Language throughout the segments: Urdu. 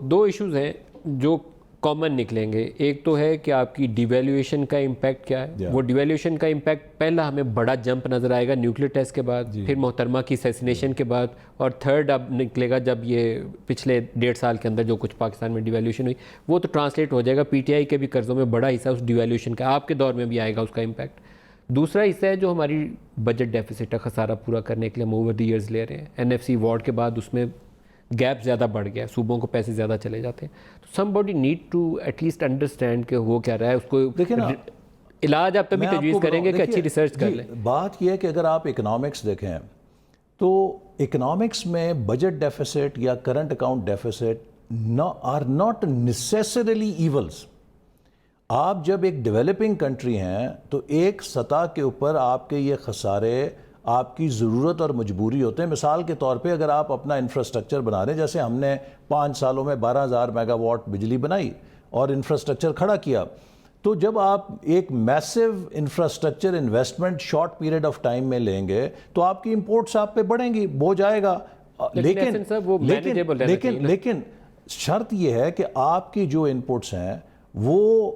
دو ایشوز ہیں جو کامن نکلیں گے. ایک تو ہے کہ آپ کی ڈیویلیویشن کا امپیکٹ کیا ہے. وہ ڈیویلیویشن کا امپیکٹ پہلا ہمیں بڑا جمپ نظر آئے گا نیوکلیئر ٹیسٹ کے بعد, پھر محترمہ کی اسیسینیشن کے بعد, اور تھرڈ اب نکلے گا جب یہ پچھلے 1.5 سال کے اندر جو کچھ پاکستان میں ڈیویلیویشن ہوئی وہ تو ٹرانسلیٹ ہو جائے گا. پی ٹی آئی کے بھی قرضوں میں بڑا حصہ اس ڈیویلیویشن کا آپ کے دور میں بھی آئے گا اس کا امپیکٹ. دوسرا حصہ ہے جو ہماری بجٹ ڈیفیسٹ کا خسارہ پورا کرنے کے لیے ہم اوور دی ایئرز لے رہے ہیں. این ایف سی وارڈ کے بعد اس میں گیپ زیادہ بڑھ گیا, صوبوں کو پیسے زیادہ چلے جاتے ہیں. تو somebody need to at least understand کہ وہ کیا رہا ہے. اس کو دیکھیں نا, علاج آپ تبھی تجویز کریں گے کہ اچھی ریسرچ کر لیں. بات یہ ہے کہ اگر آپ اکنامکس دیکھیں تو اکنامکس میں بجٹ ڈیفیسٹ یا current account deficit are not necessarily evils. آپ جب ایک ڈیولپنگ کنٹری ہیں تو ایک سطح کے اوپر آپ کے یہ خسارے آپ کی ضرورت اور مجبوری ہوتے ہیں. مثال کے طور پہ اگر آپ اپنا انفراسٹرکچر بنا رہے ہیں, جیسے ہم نے 5 سالوں میں 12,000 میگا واٹ بجلی بنائی اور انفراسٹرکچر کھڑا کیا, تو جب آپ ایک massive infrastructure investment short period of time میں لیں گے تو آپ کی امپورٹس آپ پہ بڑھیں گی, بوجھ آئے گا. لیکن شرط یہ ہے کہ آپ کی جو انپوٹس ہیں وہ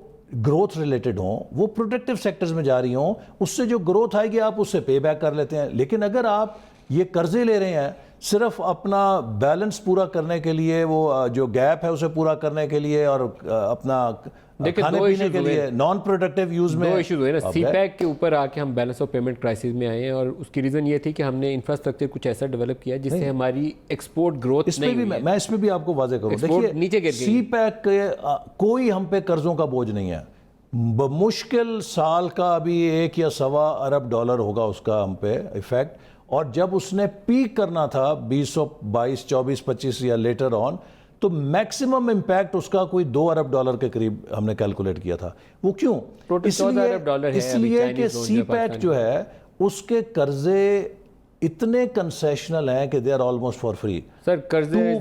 گروتھ ریلیٹڈ ہوں, وہ پروڈکٹیو سیکٹرز میں جاری ہوں, اس سے جو گروتھ آئے گی آپ اس سے پے بیک کر لیتے ہیں. لیکن اگر آپ یہ قرضے لے رہے ہیں صرف اپنا بیلنس پورا کرنے کے لیے, وہ جو گیپ ہے اسے پورا کرنے کے لیے اور اپنا کھانے پینے کے لیے, نان پروڈکٹیو یوز میں, دو ایشوز ہوئے نا. سی پیک کے اوپر آ کے ہم بیلنس آف پیمنٹ کرائسس میں آئے ہیں, اور اس کی ریزن یہ تھی کہ ہم نے انفراسٹرکچر کچھ ایسا ڈیولپ کیا جس سے ہماری ایکسپورٹ گروتھ نہیں ہوئی ہے. میں اس میں بھی آپ کو واضح کروں, دیکھیے سی پیک کوئی ہم پہ قرضوں کا بوجھ نہیں ہے. بمشکل سال کا ابھی $1 یا $1.25 ارب ہوگا اس کا ہم پہ ایفیکٹ, اور جب اس نے پیک کرنا تھا 2022, 24, 25 یا لیٹر آن, تو میکسیمم امپیکٹ اس کا کوئی $2 ارب کے قریب ہم نے کیلکولیٹ کیا تھا. وہ کیوں؟ اس لیے کہ سی پیک جو ہے اس کے قرضے اتنے کنسیشنل ہیں کہ they are almost for free. Sir قرضے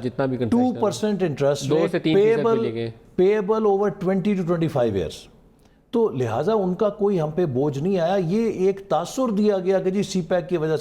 جتنا بھی 2% interest payable over 20 to 25 years. تو لہٰذا ان کا کوئی ہم پہ بوجھ نہیں آیا. یہ ایک تاثر دیا گیا کہ جی سی پیک کی وجہ سے